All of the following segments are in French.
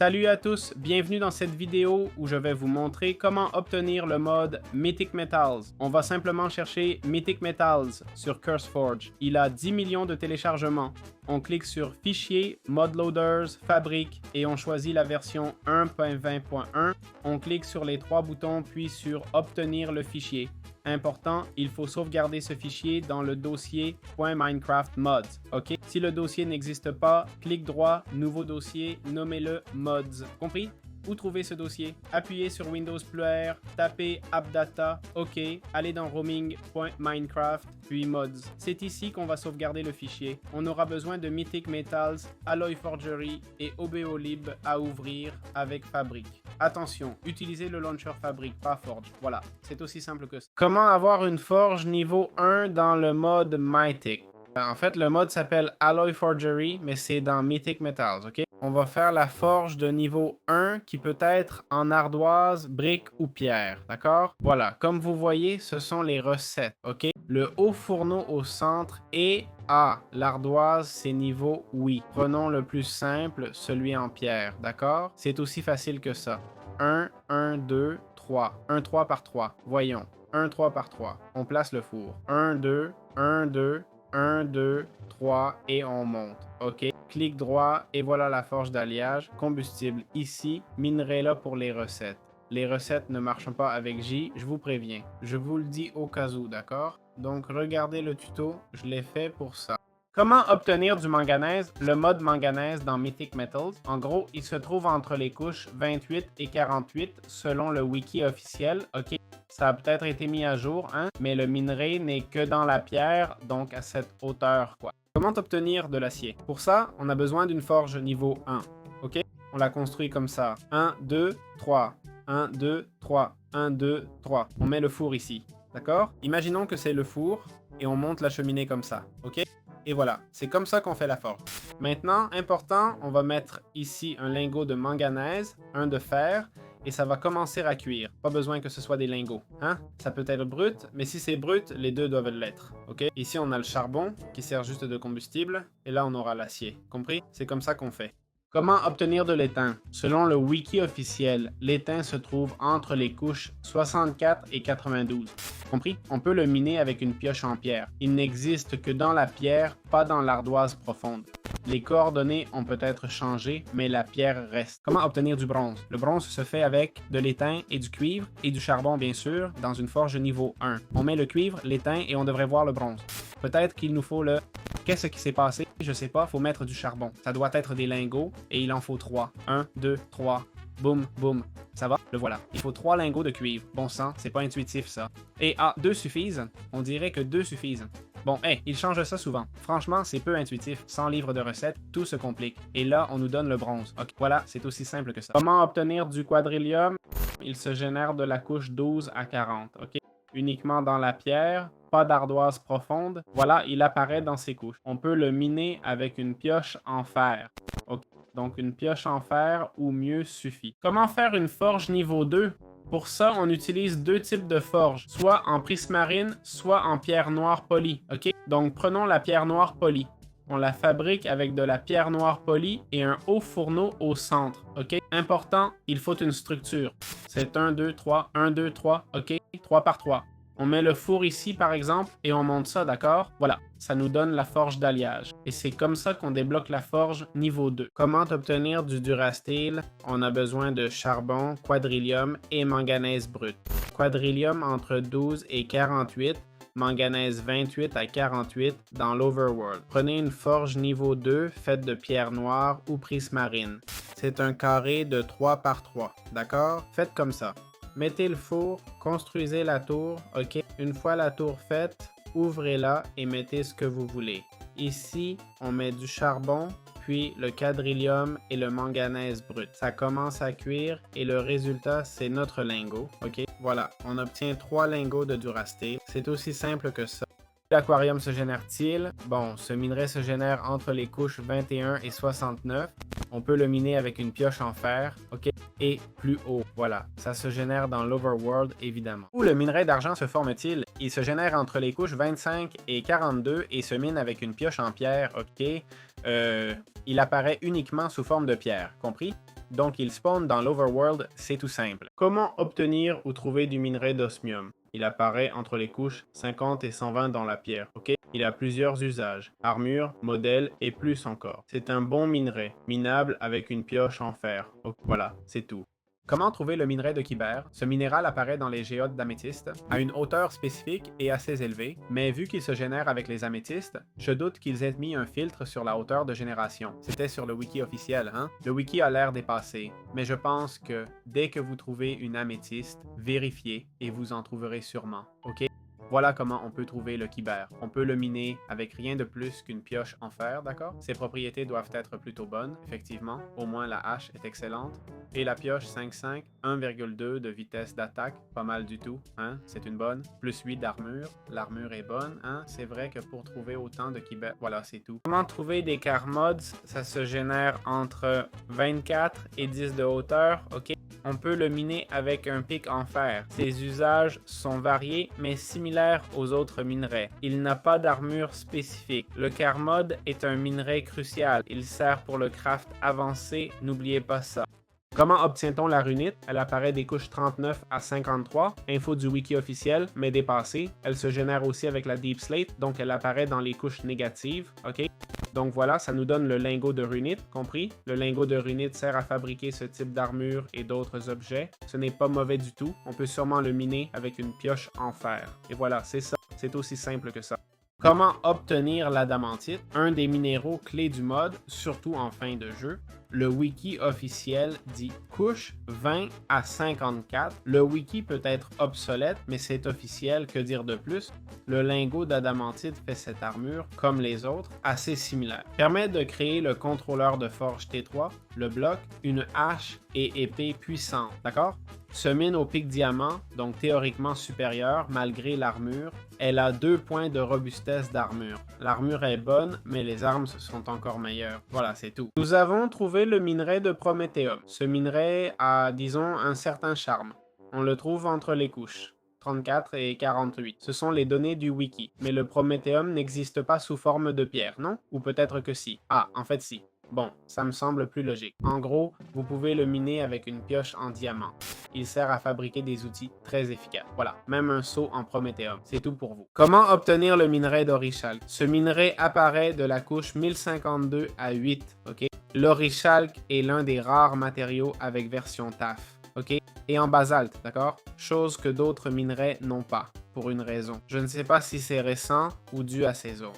Salut à tous, bienvenue dans cette vidéo où je vais vous montrer comment obtenir le mode Mythic Metals. On va simplement chercher Mythic Metals sur CurseForge. Il a 10 millions de téléchargements. On clique sur Fichier, Mod Loaders, Fabrique et on choisit la version 1.20.1. On clique sur les trois boutons puis sur Obtenir le fichier. Important, il faut sauvegarder ce fichier dans le dossier .minecraft mods. OK? Si le dossier n'existe pas, clic droit, nouveau dossier, nommez-le mods. Compris? Où trouver ce dossier? Appuyez sur Windows +R, tapez AppData, OK, allez dans roaming.minecraft, puis mods. C'est ici qu'on va sauvegarder le fichier. On aura besoin de Mythic Metals, Alloy Forgery et OBOlib à ouvrir avec Fabrique. Attention, utilisez le launcher Fabrique, pas Forge. Voilà, c'est aussi simple que ça. Comment avoir une forge niveau 1 dans le mode Mythic? En fait, le mode s'appelle Alloy Forgery, mais c'est dans Mythic Metals, OK? On va faire la forge de niveau 1 qui peut être en ardoise, brique ou pierre, d'accord? Voilà, comme vous voyez, ce sont les recettes, OK? Le haut fourneau au centre et l'ardoise, c'est niveau oui. Prenons le plus simple, celui en pierre, d'accord? C'est aussi facile que ça. 1, 1, 2, 3. 1, 3 par 3. Voyons. 1, 3 par 3. On place le four. 1, 2, 1, 2, 1, 2, 3 et on monte. OK? Clic droit et voilà la forge d'alliage. Combustible ici, minerai là pour les recettes. Les recettes ne marchent pas avec J, je vous préviens. Je vous le dis au cas où, d'accord? Donc regardez le tuto, je l'ai fait pour ça. Comment obtenir du manganèse? Le mode manganèse dans Mythic Metals. En gros, il se trouve entre les couches 28 et 48 selon le wiki officiel. OK? Ça a peut-être été mis à jour, hein? Mais le minerai n'est que dans la pierre, donc à cette hauteur, quoi. Comment obtenir de l'acier? Pour ça, on a besoin d'une forge niveau 1. OK? On la construit comme ça. 1, 2, 3. 1, 2, 3. 1, 2, 3. On met le four ici. D'accord? Imaginons que c'est le four et on monte la cheminée comme ça. OK? Et voilà, c'est comme ça qu'on fait la forge. Maintenant, important, on va mettre ici un lingot de manganèse, un de fer, et ça va commencer à cuire. Pas besoin que ce soit des lingots, hein? Ça peut être brut, mais si c'est brut, les deux doivent l'être, ok? Ici, on a le charbon, qui sert juste de combustible, et là, on aura l'acier. Compris? C'est comme ça qu'on fait. Comment obtenir de l'étain? Selon le wiki officiel, l'étain se trouve entre les couches 64 et 92. Compris? On peut le miner avec une pioche en pierre. Il n'existe que dans la pierre, pas dans l'ardoise profonde. Les coordonnées ont peut-être changé, mais la pierre reste. Comment obtenir du bronze? Le bronze se fait avec de l'étain et du cuivre, et du charbon bien sûr, dans une forge niveau 1. On met le cuivre, l'étain et on devrait voir le bronze. Peut-être qu'il nous faut le... Qu'est-ce qui s'est passé? Je sais pas, faut mettre du charbon. Ça doit être des lingots, et il en faut 3. 1, 2, 3. Boum, boum. Ça va? Le voilà. Il faut 3 lingots de cuivre. Bon sang, c'est pas intuitif ça. Et 2 suffisent? On dirait que 2 suffisent. Bon, il change ça souvent. Franchement, c'est peu intuitif. Sans livre de recettes, tout se complique. Et là, on nous donne le bronze. Ok, voilà, c'est aussi simple que ça. Comment obtenir du quadrillium? Il se génère de la couche 12 à 40. Ok? Uniquement dans la pierre, pas d'ardoise profonde. Voilà, il apparaît dans ces couches. On peut le miner avec une pioche en fer. Ok? Donc une pioche en fer ou mieux suffit. Comment faire une forge niveau 2? Pour ça, on utilise deux types de forges, soit en prismarine, soit en pierre noire polie. Ok? Donc prenons la pierre noire polie. On la fabrique avec de la pierre noire polie et un haut fourneau au centre. Ok? Important, il faut une structure. C'est 1, 2, 3, 1, 2, 3. Ok? 3 par 3. On met le four ici, par exemple, et on monte ça, d'accord? Voilà, ça nous donne la forge d'alliage. Et c'est comme ça qu'on débloque la forge niveau 2. Comment obtenir du durasteel? On a besoin de charbon, quadrillium et manganèse brut. Quadrillium entre 12 et 48, manganèse 28 à 48 dans l'Overworld. Prenez une forge niveau 2 faite de pierre noire ou prismarine. C'est un carré de 3 par 3, d'accord? Faites comme ça. Mettez le four, construisez la tour, ok? Une fois la tour faite, ouvrez-la et mettez ce que vous voulez. Ici, on met du charbon, puis le quadrillium et le manganèse brut. Ça commence à cuire et le résultat, c'est notre lingot, ok? Voilà, on obtient 3 lingots de durasteel. C'est aussi simple que ça. L'aquarium se génère-t-il? Bon, ce minerai se génère entre les couches 21 et 69. On peut le miner avec une pioche en fer, ok? Et plus haut, voilà. Ça se génère dans l'Overworld, évidemment. Où le minerai d'argent se forme-t-il? Il se génère entre les couches 25 et 42 et se mine avec une pioche en pierre, ok? Il apparaît uniquement sous forme de pierre, compris? Donc il spawn dans l'Overworld, c'est tout simple. Comment obtenir ou trouver du minerai d'osmium? Il apparaît entre les couches 50 et 120 dans la pierre, ok? Il a plusieurs usages, armure, modèle et plus encore. C'est un bon minerai, minable avec une pioche en fer. Ok, voilà, c'est tout. Comment trouver le minerai de Kyber? Ce minéral apparaît dans les géodes d'améthyste à une hauteur spécifique et assez élevée, mais vu qu'il se génère avec les améthystes, je doute qu'ils aient mis un filtre sur la hauteur de génération. C'était sur le wiki officiel, hein? Le wiki a l'air dépassé, mais je pense que dès que vous trouvez une améthyste, vérifiez et vous en trouverez sûrement, ok? Voilà comment on peut trouver le Kyber. On peut le miner avec rien de plus qu'une pioche en fer, d'accord? Ses propriétés doivent être plutôt bonnes, effectivement. Au moins la hache est excellente. Et la pioche 5.5, 1,2 de vitesse d'attaque, pas mal du tout, hein? C'est une bonne. Plus 8 d'armure. L'armure est bonne, hein? C'est vrai que pour trouver autant de Kyber, voilà, c'est tout. Comment trouver des car mods? Ça se génère entre 24 et 10 de hauteur, ok? On peut le miner avec un pic en fer. Ses usages sont variés mais similaires aux autres minerais. Il n'a pas d'armure spécifique. Le Carmod est un minerai crucial. Il sert pour le craft avancé, n'oubliez pas ça. Comment obtient-on la runite? Elle apparaît des couches 39 à 53, info du wiki officiel, mais dépassée. Elle se génère aussi avec la Deep Slate, donc elle apparaît dans les couches négatives, ok? Donc voilà, ça nous donne le lingot de runite, compris? Le lingot de runite sert à fabriquer ce type d'armure et d'autres objets. Ce n'est pas mauvais du tout, on peut sûrement le miner avec une pioche en fer. Et voilà, c'est ça, c'est aussi simple que ça. Comment obtenir l'adamantite? Un des minéraux clés du mode, surtout en fin de jeu. Le wiki officiel dit couche 20 à 54. Le wiki peut être obsolète, mais c'est officiel, que dire de plus? Le lingot d'adamantite fait cette armure, comme les autres, assez similaire. Permet de créer le contrôleur de forge T3, le bloc, une hache et épée puissante, d'accord? Se mine au pic diamant, donc théoriquement supérieur malgré l'armure. Elle a 2 points de robustesse d'armure. L'armure est bonne, mais les armes sont encore meilleures. Voilà, c'est tout. Nous avons trouvé le minerai de Prométhéum. Ce minerai a, disons, un certain charme. On le trouve entre les couches 34 et 48. Ce sont les données du wiki. Mais le Prométhéum n'existe pas sous forme de pierre, non? Ou peut-être que si. Ah, en fait si. Bon, ça me semble plus logique. En gros, vous pouvez le miner avec une pioche en diamant. Il sert à fabriquer des outils très efficaces. Voilà, même un seau en Prométhéum. C'est tout pour vous. Comment obtenir le minerai d'Orichalque? Ce minerai apparaît de la couche 1052 à 8, ok? L'Orichalque est l'un des rares matériaux avec version TAF, ok? Et en basalte, d'accord? Chose que d'autres minerais n'ont pas, pour une raison. Je ne sais pas si c'est récent ou dû à ces eaux.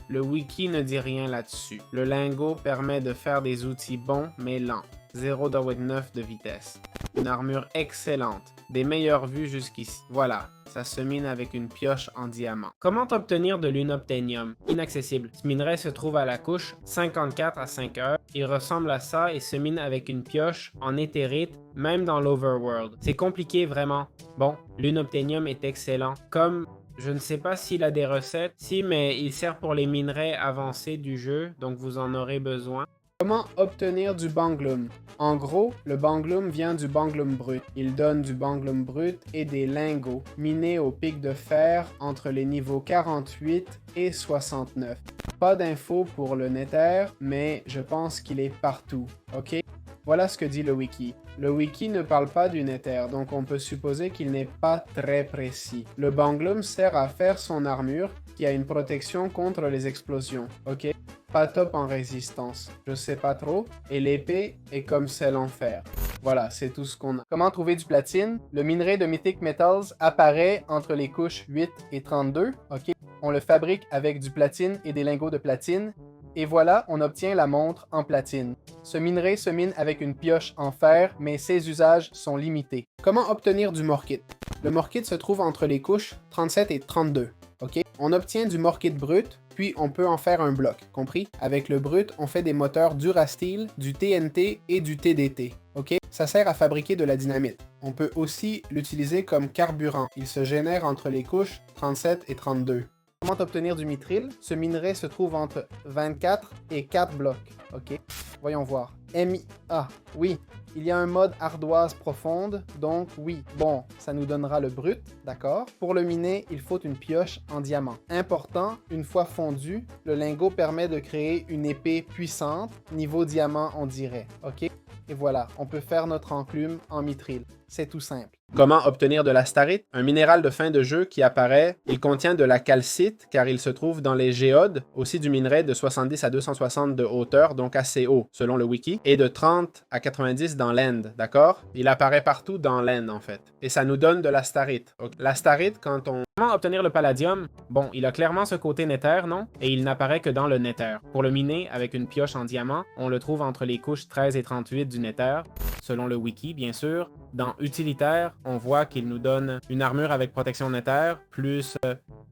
Le wiki ne dit rien là-dessus. Le lingot permet de faire des outils bons mais lents. 0,9 de vitesse. Une armure excellente. Des meilleures vues jusqu'ici. Voilà, ça se mine avec une pioche en diamant. Comment obtenir de l'unobtainium? Inaccessible. Ce minerai se trouve à la couche 54 à 5 heures. Il ressemble à ça et se mine avec une pioche en éthérite, même dans l'Overworld. C'est compliqué vraiment. Bon, l'unobtainium est excellent. Comme... Je ne sais pas s'il a des recettes. Si, mais il sert pour les minerais avancés du jeu, donc vous en aurez besoin. Comment obtenir du banglum? En gros, le banglum vient du banglum brut. Il donne du banglum brut et des lingots minés au pic de fer entre les niveaux 48 et 69. Pas d'infos pour le nether, mais je pense qu'il est partout, ok? Voilà ce que dit le wiki. Le wiki ne parle pas du nether, donc on peut supposer qu'il n'est pas très précis. Le banglum sert à faire son armure, qui a une protection contre les explosions, ok? Pas top en résistance, je sais pas trop, et l'épée est comme celle en fer. Voilà, c'est tout ce qu'on a. Comment trouver du platine? Le minerai de Mythic Metals apparaît entre les couches 8 et 32, ok? On le fabrique avec du platine et des lingots de platine, et voilà, on obtient la montre en platine. Ce minerai se mine avec une pioche en fer, mais ses usages sont limités. Comment obtenir du morkite? Le morkite se trouve entre les couches 37 et 32. Okay? On obtient du morkite brut, puis on peut en faire un bloc, compris? Avec le brut, on fait des moteurs Durasteel, du TNT et du TDT. Okay? Ça sert à fabriquer de la dynamite. On peut aussi l'utiliser comme carburant. Il se génère entre les couches 37 et 32. Comment obtenir du mithril? Ce minerai se trouve entre 24 et 4 blocs. Ok, voyons voir. MIA. Oui, il y a un mode ardoise profonde, donc oui. Bon, ça nous donnera le brut, d'accord? Pour le miner, il faut une pioche en diamant. Important, une fois fondu, le lingot permet de créer une épée puissante, niveau diamant on dirait. Ok? Et voilà, on peut faire notre enclume en mithril. C'est tout simple. Comment obtenir de la starite? Un minéral de fin de jeu qui apparaît. Il contient de la calcite car il se trouve dans les géodes, aussi du minerai de 70 à 260 de hauteur, donc assez haut selon le wiki, et de 30 à 90 dans l'end, d'accord? Il apparaît partout dans l'end en fait. Et ça nous donne de la starite. Okay. La starite, quand on... Comment obtenir le palladium? Bon, il a clairement ce côté nether, non? Et il n'apparaît que dans le nether. Pour le miner avec une pioche en diamant, on le trouve entre les couches 13 et 38 du nether, selon le wiki bien sûr. Dans utilitaire, on voit qu'il nous donne une armure avec protection nether, plus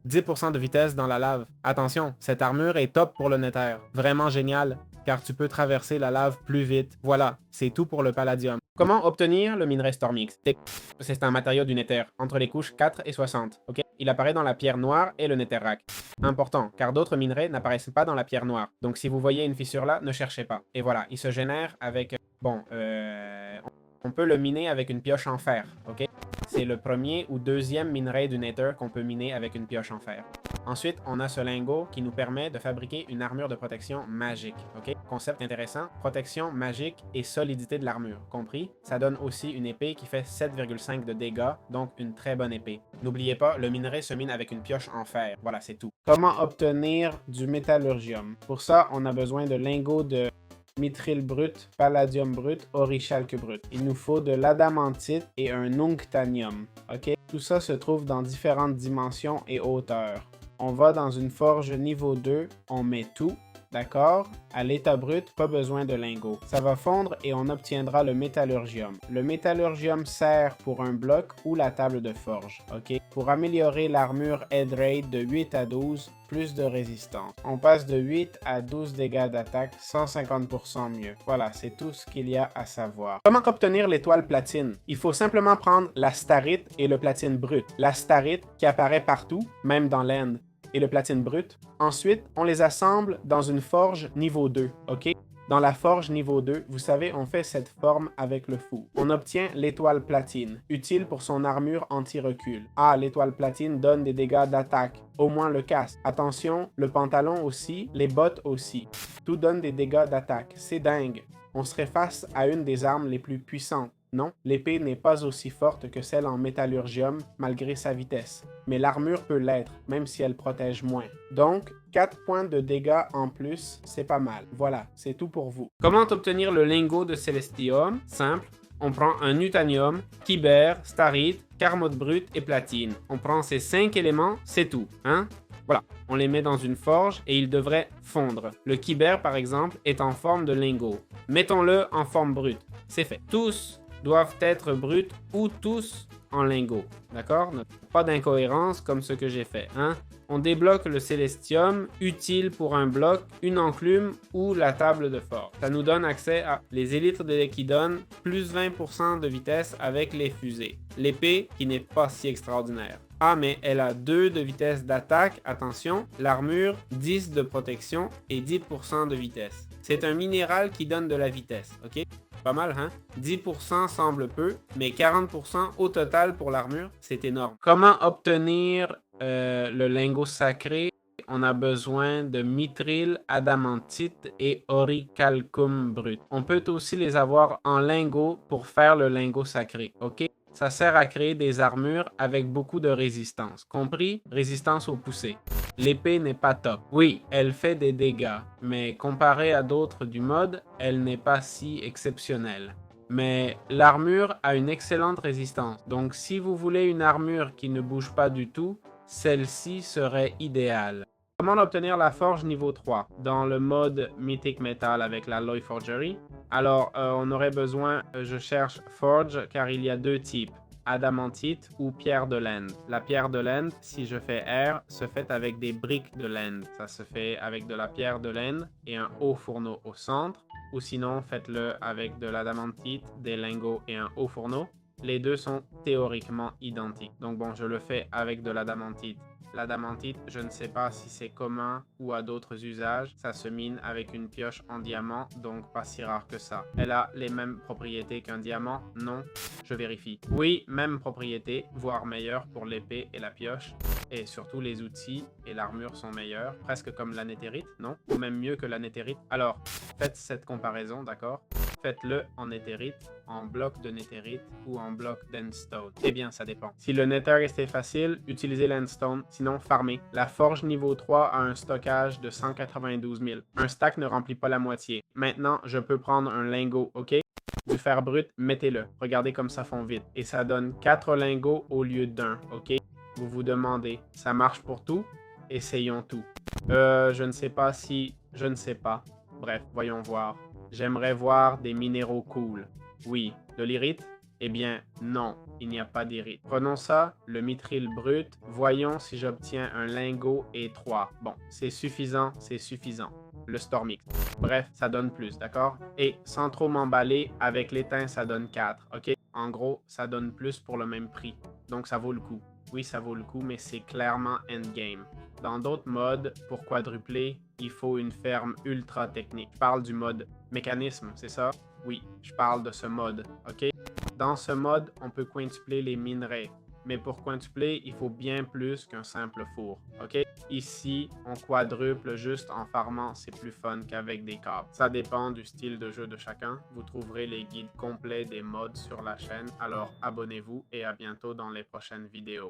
10% de vitesse dans la lave. Attention, cette armure est top pour le nether. Vraiment génial, car tu peux traverser la lave plus vite. Voilà, c'est tout pour le palladium. Comment obtenir le minerai Stormix? C'est un matériau du nether, entre les couches 4 et 60. Okay? Il apparaît dans la pierre noire et le netherrack. Important, car d'autres minerais n'apparaissent pas dans la pierre noire. Donc si vous voyez une fissure là, ne cherchez pas. Et voilà, il se génère avec... Bon, on peut le miner avec une pioche en fer, ok? C'est le premier ou deuxième minerai du Nether qu'on peut miner avec une pioche en fer. Ensuite, on a ce lingot qui nous permet de fabriquer une armure de protection magique, ok? Concept intéressant, protection magique et solidité de l'armure, compris? Ça donne aussi une épée qui fait 7,5 de dégâts, donc une très bonne épée. N'oubliez pas, le minerai se mine avec une pioche en fer, voilà, c'est tout. Comment obtenir du métallurgium? Pour ça, on a besoin de lingots de mithril brut, palladium brut, orichalque brut. Il nous faut de l'adamantite et un unctanium. Ok? Tout ça se trouve dans différentes dimensions et hauteurs. On va dans une forge niveau 2, on met tout. D'accord? À l'état brut, pas besoin de lingots. Ça va fondre et on obtiendra le métallurgium. Le métallurgium sert pour un bloc ou la table de forge. Ok? Pour améliorer l'armure head rate de 8 à 12, plus de résistance. On passe de 8 à 12 dégâts d'attaque, 150% mieux. Voilà, c'est tout ce qu'il y a à savoir. Comment obtenir l'étoile platine? Il faut simplement prendre la starite et le platine brut. La starite qui apparaît partout, même dans l'end, et le platine brut. Ensuite, on les assemble dans une forge niveau 2, ok? Dans la forge niveau 2, vous savez, on fait cette forme avec le four. On obtient l'étoile platine, utile pour son armure anti-recul. Ah, l'étoile platine donne des dégâts d'attaque, au moins le casque. Attention, le pantalon aussi, les bottes aussi. Tout donne des dégâts d'attaque, c'est dingue. On serait face à une des armes les plus puissantes. Non, l'épée n'est pas aussi forte que celle en métallurgium malgré sa vitesse, mais l'armure peut l'être, même si elle protège moins. Donc, 4 points de dégâts en plus, c'est pas mal. Voilà, c'est tout pour vous. Comment obtenir le lingot de Celestium? Simple, on prend un Utanium, Kyber, Starite, Carmote brut et Platine. On prend ces 5 éléments, c'est tout, hein? Voilà, on les met dans une forge et ils devraient fondre. Le Kyber, par exemple, est en forme de lingot. Mettons-le en forme brute. C'est fait. Tous doivent être bruts ou tous en lingot. D'accord? Pas d'incohérence comme ce que j'ai fait. Hein? On débloque le Celestium, utile pour un bloc, une enclume ou la table de forge. Ça nous donne accès à les élytres de Lekidon, plus 20% de vitesse avec les fusées. L'épée qui n'est pas si extraordinaire. Ah, mais elle a 2 de vitesse d'attaque, attention, l'armure 10 de protection et 10% de vitesse. C'est un minéral qui donne de la vitesse, ok? Pas mal, hein? 10% semble peu, mais 40% au total pour l'armure, c'est énorme. Comment obtenir le lingot sacré? On a besoin de mithril, adamantite et orichalcum brut. On peut aussi les avoir en lingot pour faire le lingot sacré, ok? Ça sert à créer des armures avec beaucoup de résistance. Compris? Résistance aux poussées. L'épée n'est pas top. Oui, elle fait des dégâts, mais comparée à d'autres du mode, elle n'est pas si exceptionnelle. Mais l'armure a une excellente résistance. Donc si vous voulez une armure qui ne bouge pas du tout, celle-ci serait idéale. Comment obtenir la forge niveau 3 dans le mode Mythic Metal avec la Loy Forgery? Alors, on aurait besoin, je cherche Forge car il y a 2 types, adamantite ou pierre de l'end. La pierre de l'end, si je fais R, se fait avec des briques de l'end. Ça se fait avec de la pierre de l'end et un haut fourneau au centre. Ou sinon, faites-le avec de l'adamantite, des lingots et un haut fourneau. Les deux sont théoriquement identiques. Donc bon, je le fais avec de l'adamantite. L'adamantite, je ne sais pas si c'est commun ou à d'autres usages. Ça se mine avec une pioche en diamant, donc pas si rare que ça. Elle a les mêmes propriétés qu'un diamant? Non, je vérifie. Oui, même propriété, voire meilleure pour l'épée et la pioche. Et surtout les outils et l'armure sont meilleurs, presque comme la néthérite, non? Ou même mieux que la néthérite. Alors, faites cette comparaison, d'accord? Faites-le en netherite, en bloc de netherite ou en bloc d'endstone. Eh bien, ça dépend. Si le nether restait facile, utilisez l'endstone, sinon farmez. La forge niveau 3 a un stockage de 192 000. Un stack ne remplit pas la moitié. Maintenant, je peux prendre un lingot, ok? Du fer brut, mettez-le. Regardez comme ça fond vite. Et ça donne 4 lingots au lieu d'un, ok? Vous vous demandez, ça marche pour tout? Essayons tout. Je ne sais pas si... Je ne sais pas. Bref, voyons voir. J'aimerais voir des minéraux cool. Oui, de l'irite? Eh bien, non, il n'y a pas d'irite. Prenons ça, le mithril brut. Voyons si j'obtiens un lingot et 3. Bon, c'est suffisant, c'est suffisant. Le Stormix. Bref, ça donne plus, d'accord? Et sans trop m'emballer, avec l'étain, ça donne 4, ok? En gros, ça donne plus pour le même prix. Donc, ça vaut le coup. Oui, ça vaut le coup, mais c'est clairement endgame. Dans d'autres modes, pour quadrupler, il faut une ferme ultra technique. Je parle du mode mécanisme, c'est ça? Oui, je parle de ce mode, ok? Dans ce mode, on peut quintupler les minerais. Mais pour quintupler, il faut bien plus qu'un simple four, ok? Ici, on quadruple juste en farmant, c'est plus fun qu'avec des câbles. Ça dépend du style de jeu de chacun. Vous trouverez les guides complets des mods sur la chaîne, alors abonnez-vous et à bientôt dans les prochaines vidéos.